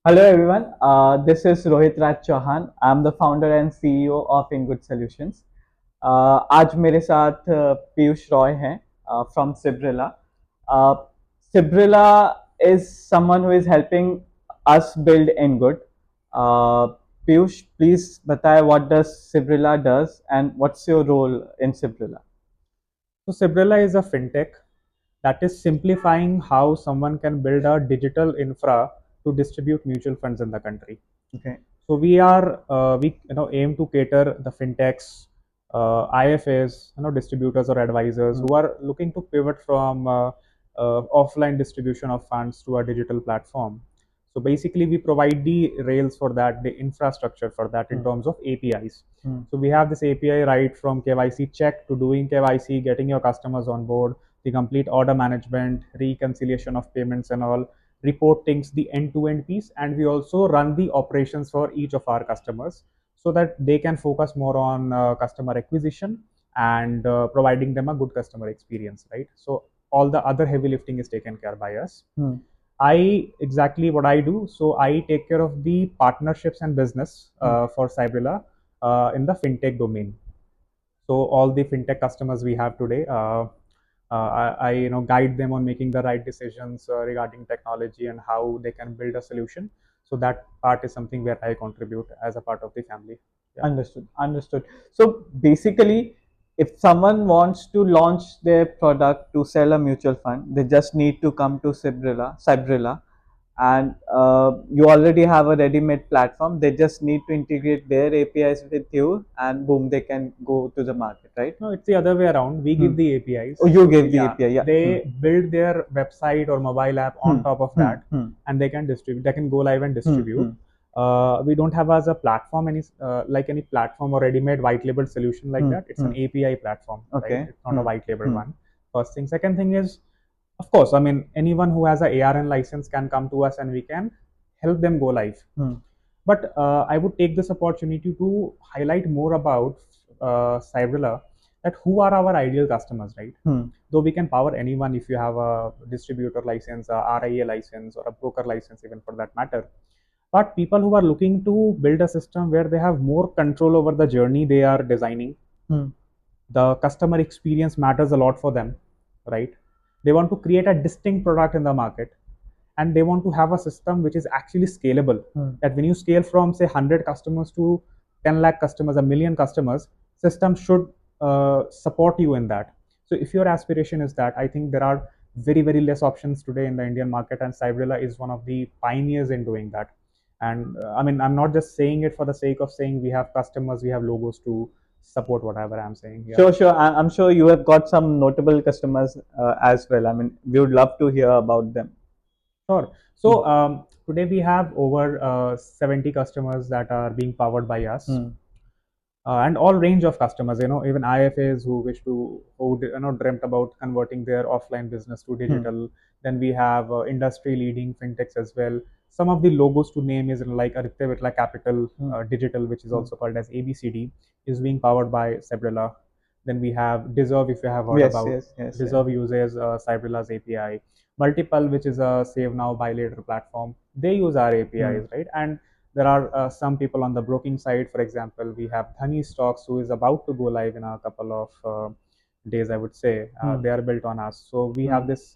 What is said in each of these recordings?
Hello everyone, this is Rohit Raj Chauhan. I'm the founder and CEO of InGood Solutions. आज मेरे साथ पीयूष रॉय हैं from Sibrilla. Uh, Sibrilla is someone who is helping us build InGood. Piyush, please बताएं what does Sibrilla does and what's your role in Sibrilla? So Sibrilla is a fintech that is simplifying how someone can build a digital infra to distribute mutual funds in the country. Okay. So we aim to cater the fintechs, IFAs, distributors or advisors who are looking to pivot from offline distribution of funds to a digital platform. So basically, we provide the rails for that, the infrastructure for that in terms of APIs. So we have this API right from KYC check to doing KYC, getting your customers on board, the complete order management, reconciliation of payments and all, reportings, the end-to-end piece, and we also run the operations for each of our customers so that they can focus more on customer acquisition and providing them a good customer experience, right? So all the other heavy lifting is taken care by us. I exactly what I do. So I take care of the partnerships and business for Cybrilla in the fintech domain. So all the fintech customers we have today, I guide them on making the right decisions regarding technology and how they can build a solution. So that part is something where I contribute as a part of the family. Yeah. Understood. So basically, if someone wants to launch their product to sell a mutual fund, they just need to come to Cybrilla, and you already have a ready-made platform. They just need to integrate their APIs with you, and boom, they can go to the market, right? No, it's the other way around. We give the APIs. Oh, you give the API, yeah. They build their website or mobile app on top of that, and they can distribute. They can go live and distribute. We don't have as a platform any platform or ready-made white labeled solution like that. It's an API platform. Okay. Right? It's not a white labeled one. First thing. Second thing is, of course, I mean, anyone who has a ARN license can come to us and we can help them go live. But I would take this opportunity to highlight more about Cybrilla, that who are our ideal customers, right? Though we can power anyone if you have a distributor license, a RIA license, or a broker license, even for that matter. But people who are looking to build a system where they have more control over the journey they are designing, the customer experience matters a lot for them, right? They want to create a distinct product in the market, and they want to have a system which is actually scalable. That when you scale from say 100 customers to 10 lakh customers, a million customers, system should support you in that. So if your aspiration is that, I think there are very less options today in the Indian market, and Cybrilla is one of the pioneers in doing that. And I mean, I'm not just saying it for the sake of saying we have customers, we have logos to support whatever I'm saying. Yeah. Sure. I'm sure you have got some notable customers as well. I mean, we would love to hear about them. Sure. So today we have over 70 customers that are being powered by us. And all range of customers, even IFAs who wish to, who dreamt about converting their offline business to digital. Then we have industry leading fintechs as well. Some of the logos to name is like Aditya Birla Capital Digital, which is also called as ABCD, is being powered by Cybrilla. Then we have Deserve, if you have heard about. Deserve uses Cybrilla's API. Multiple, which is a Save Now Buy Later platform, they use our APIs, right? And there are some people on the broking side. For example, we have Dhani Stocks, who is about to go live in a couple of days, I would say. They are built on us. So we have this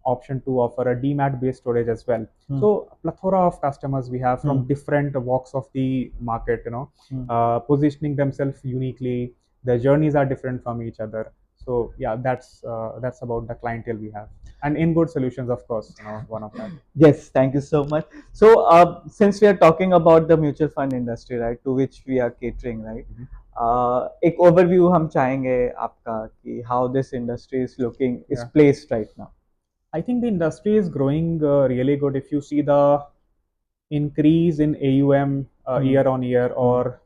option to offer a DMAT based storage as well. So a plethora of customers we have from different walks of the market, positioning themselves uniquely. Their journeys are different from each other. So yeah, that's about the clientele we have. And InGood Solutions, of course, one of them. Yes, thank you so much. So, since we are talking about the mutual fund industry, right, to which we are catering, right, एक overview हम चाहेंगे आपका कि how this industry is looking, is placed right now. I think the industry is growing really good. If you see the increase in AUM year on year, or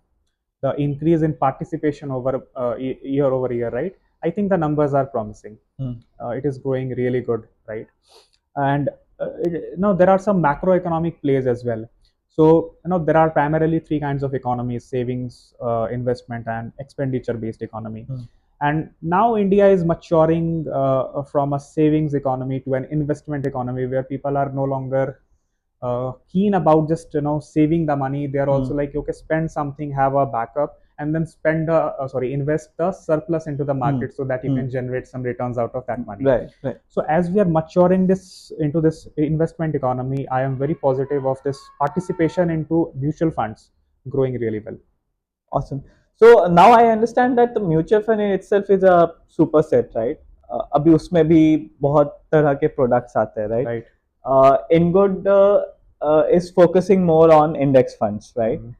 the increase in participation over year over year, right? I think the numbers are promising. It is growing really good, right? And there are some macroeconomic plays as well. So there are primarily three kinds of economies: savings, investment, and expenditure-based economy. And now India is maturing from a savings economy to an investment economy, where people are no longer keen about just saving the money. They are also Hmm. like, okay, spend something, have a backup, and then invest the surplus into the Hmm. market so that you Hmm. can generate some returns out of that money. Right, right. So as we are maturing this into this investment economy, I am very positive of this participation into mutual funds growing really well. Awesome. So now I understand that the mutual fund in itself is a superset, right? अभी उसमें भी बहुत तरह के products आते हैं, right? Right. InGood is focusing more on index funds, right? Mhm.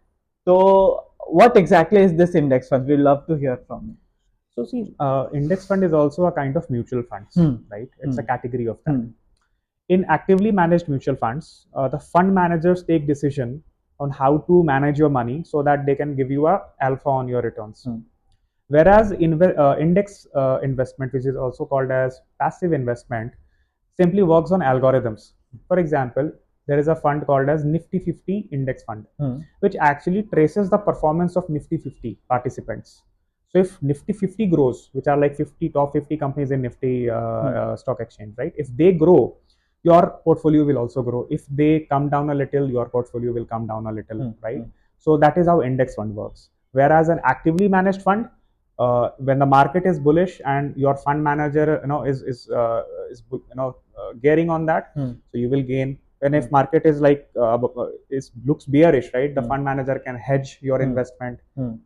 So what exactly is this index fund? We'd love to hear from you. So see, index fund is also a kind of mutual funds, right? It's a category of that. In actively managed mutual funds, the fund managers take decision on how to manage your money so that they can give you a alpha on your returns. Whereas index investment, which is also called as passive investment, simply works on algorithms. For example, there is a fund called as Nifty 50 index fund, which actually traces the performance of Nifty 50 participants. So if Nifty 50 grows, which are like 50 top 50 companies in Nifty stock exchange, right? If they grow, your portfolio will also grow. If they come down a little, your portfolio will come down a little, right? So that is how index fund works. Whereas an actively managed fund, when the market is bullish and your fund manager is gearing on that, so you will gain. And if market is like looks bearish, right, the fund manager can hedge your investment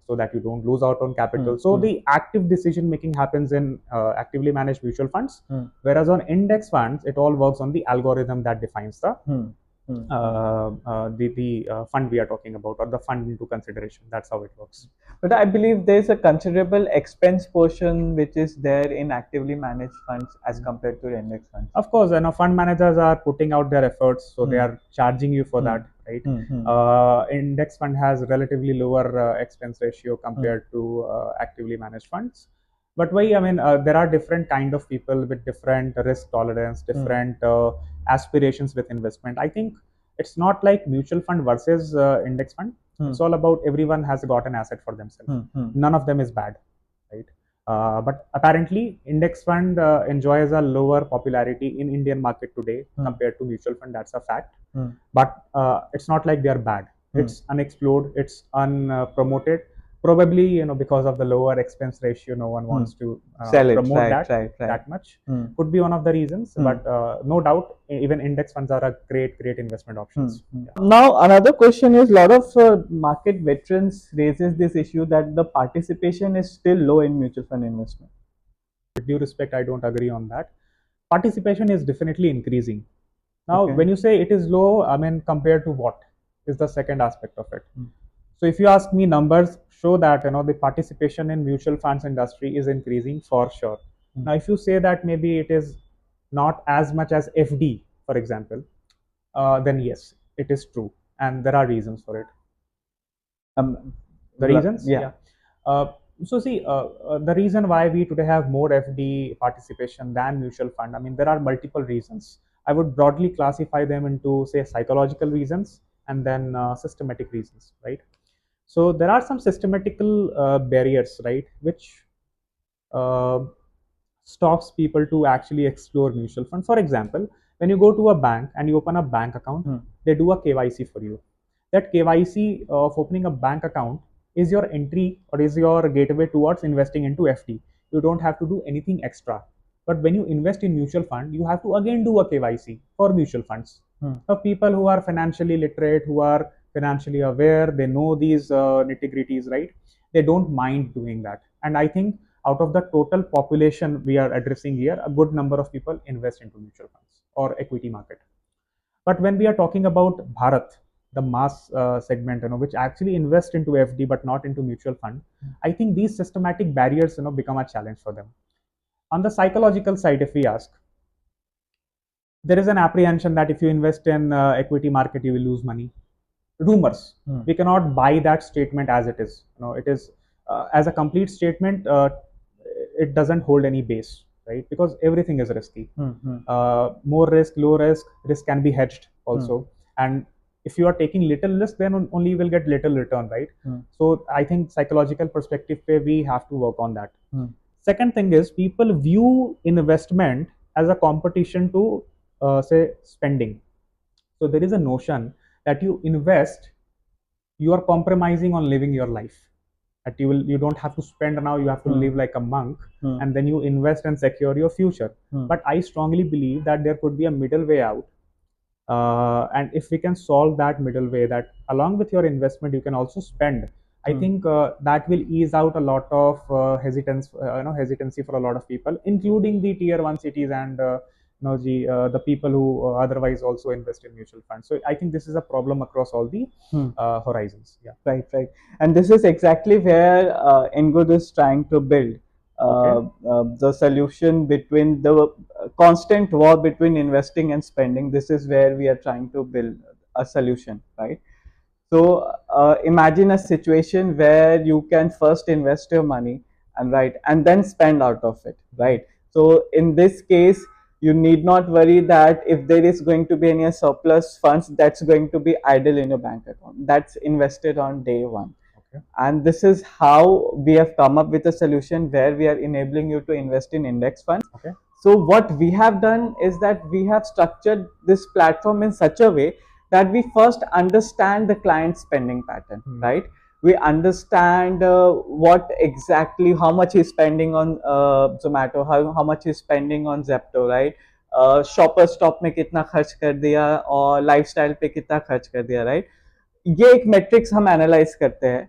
so that you don't lose out on capital. So the active decision making happens in actively managed mutual funds, whereas on index funds it all works on the algorithm that defines the fund we are talking about, or the fund into consideration. That's how it works. But I believe there's a considerable expense portion which is there in actively managed funds as compared to index funds. Of course, fund managers are putting out their efforts, so they are charging you for that, right? Index fund has relatively lower expense ratio compared to actively managed funds. But why? I mean, there are different kind of people with different risk tolerance, different aspirations with investment. I think it's not like mutual fund versus index fund. It's all about everyone has got an asset for themselves. None of them is bad, right? But apparently, index fund enjoys a lower popularity in Indian market today compared to mutual fund. That's a fact. But it's not like they are bad. It's unexplored. It's unpromoted. Probably, because of the lower expense ratio, no one wants to Sell it, promote right. that much. Could be one of the reasons. But no doubt, even index funds are a great investment options. Yeah. Now, another question is, a lot of market veterans raises this issue that the participation is still low in mutual fund investment. With due respect, I don't agree on that. Participation is definitely increasing. Now, when you say it is low, I mean, compared to what is the second aspect of it? So if you ask me, numbers show that the participation in mutual funds industry is increasing for sure. Now, if you say that maybe it is not as much as FD, for example, then yes, it is true, and there are reasons for it. The reasons, yeah. So see, the reason why we today have more FD participation than mutual fund, I mean, there are multiple reasons. I would broadly classify them into, say, psychological reasons and then systematic reasons, right? So there are some systematical barriers, right, which stops people to actually explore mutual fund. For example, when you go to a bank and you open a bank account, they do a KYC for you. That KYC of opening a bank account is your entry or is your gateway towards investing into FD. You don't have to do anything extra. But when you invest in mutual fund, you have to again do a KYC for mutual funds. For people who are financially literate, who are financially aware, they know these nitty-gritties, right? They don't mind doing that. And I think out of the total population we are addressing here, a good number of people invest into mutual funds or equity market. But when we are talking about Bharat, the mass segment, which actually invest into FD but not into mutual fund, I think these systematic barriers, become a challenge for them. On the psychological side, if we ask, there is an apprehension that if you invest in equity market, you will lose money. Rumors. We cannot buy that statement as it is. It is as a complete statement. It doesn't hold any base, right? Because everything is risky. More risk, low risk. Risk can be hedged also, and if you are taking little risk, then only you will get little return, right? So I think psychological perspective, we have to work on that. Second thing is, people view investment as a competition to say spending. So there is a notion that you invest, you are compromising on living your life. That you don't have to spend now, you have to live like a monk, and then you invest and secure your future. But I strongly believe that there could be a middle way out. And if we can solve that middle way, that along with your investment you can also spend, I think that will ease out a lot of hesitancy for a lot of people, including the tier 1 cities and the people who otherwise also invest in mutual funds. So I think this is a problem across all the horizons. Yeah. Right. And this is exactly where Engud is trying to build the solution between the constant war between investing and spending. This is where we are trying to build a solution, right? So imagine a situation where you can first invest your money and then spend out of it, right? So in this case, you need not worry that if there is going to be any surplus funds that's going to be idle in your bank account. That's invested on day one. Okay. And this is how we have come up with a solution where we are enabling you to invest in index funds. Okay. So what we have done is that we have structured this platform in such a way that we first understand the client spending pattern, right? We understand what exactly, how much he's spending on Zomato, how much he's spending on Zepto, right? Shopper stop में कितना खर्च कर दिया और lifestyle पे कितना खर्च कर दिया, राइट? ये एक मैट्रिक्स हम एनालाइज करते हैं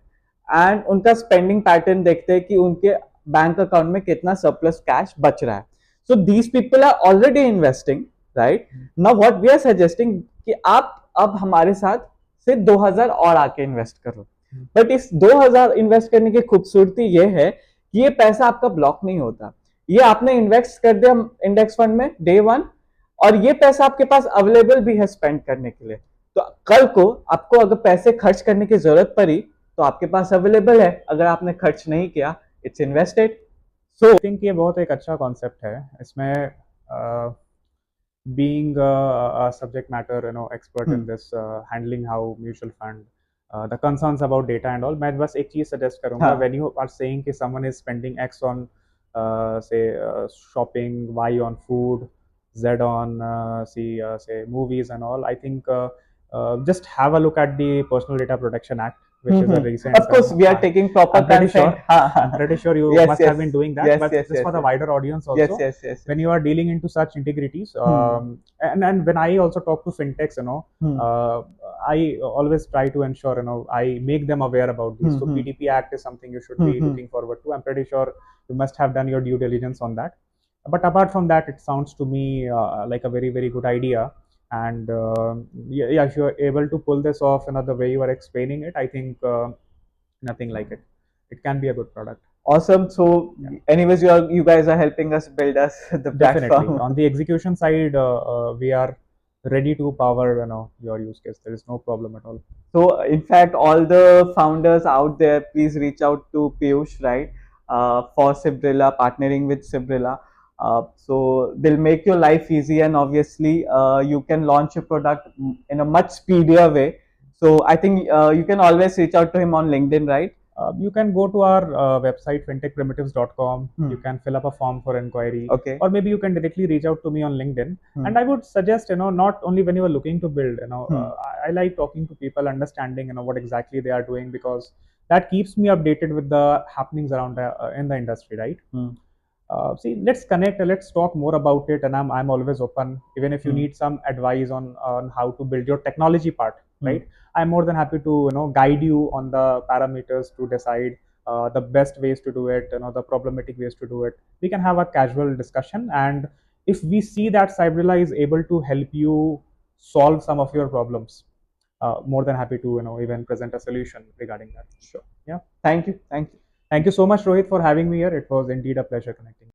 एंड उनका स्पेंडिंग पैटर्न देखते हैं कि उनके बैंक अकाउंट में कितना सरप्लस कैश बच रहा है. So these people are already investing, right? Now what we are suggesting कि आप अब हमारे साथ से 2000 और आके इन्वेस्ट करो. बट इस 2000 इन्वेस्ट करने की खूबसूरती ये है कि ये पैसा आपका ब्लॉक नहीं होता. ये आपने इन्वेस्ट कर दिया इंडेक्स फंड में डे वन और ये पैसा आपके पास अवेलेबल भी है स्पेंड करने के लिए. तो कल को आपको अगर पैसे खर्च करने की जरूरत पड़ी तो आपके पास अवेलेबल है. अगर आपने खर्च नहीं किया, it's invested. So I think ये बहुत एक अच्छा कॉन्सेप्ट है. इसमें being a subject matter expert in this, handling how mutual fund, the concerns about data and all, मैं बस एक चीज सजेस्ट करूंगा. When you are saying कि someone is spending X on say shopping, Y on food, Z on say movies and all, I think just have a look at the Personal Data Protection Act, which is a recent. Of course, we are taking proper consent. I'm pretty sure you must have been doing that, but just for the wider audience also. Yes. When you are dealing into such integrities, and when I also talk to fintechs, I always try to ensure, I make them aware about this. So PDP Act is something you should be looking forward to. I'm pretty sure you must have done your due diligence on that. But apart from that, it sounds to me like a very, very good idea. And if you are able to pull this off, the way you are explaining it, I think nothing like it. It can be a good product. Awesome. So anyways, you guys are helping us build us the platform. Definitely. On the execution side, we are ready to power your use case. There is no problem at all. So in fact, all the founders out there, please reach out to Piyush, right? For Sibrilla, partnering with Sibrilla. So they'll make your life easy, and obviously you can launch a product in a much speedier way. So I think you can always reach out to him on LinkedIn, right? You can go to our website fintechprimitives.com. You can fill up a form for inquiry, or maybe you can directly reach out to me on LinkedIn. And I would suggest, not only when you are looking to build, I like talking to people, understanding, what exactly they are doing, because that keeps me updated with the happenings around in the industry, right? See, let's connect, let's talk more about it, and I'm always open. Even if you need some advice on how to build your technology part, right? I'm more than happy to guide you on the parameters to decide the best ways to do it, the problematic ways to do it. We can have a casual discussion, and if we see that Sibrilla is able to help you solve some of your problems, more than happy to even present a solution regarding that. Sure. Yeah. Thank you. Thank you so much, Rohit, for having me here. It was indeed a pleasure connecting.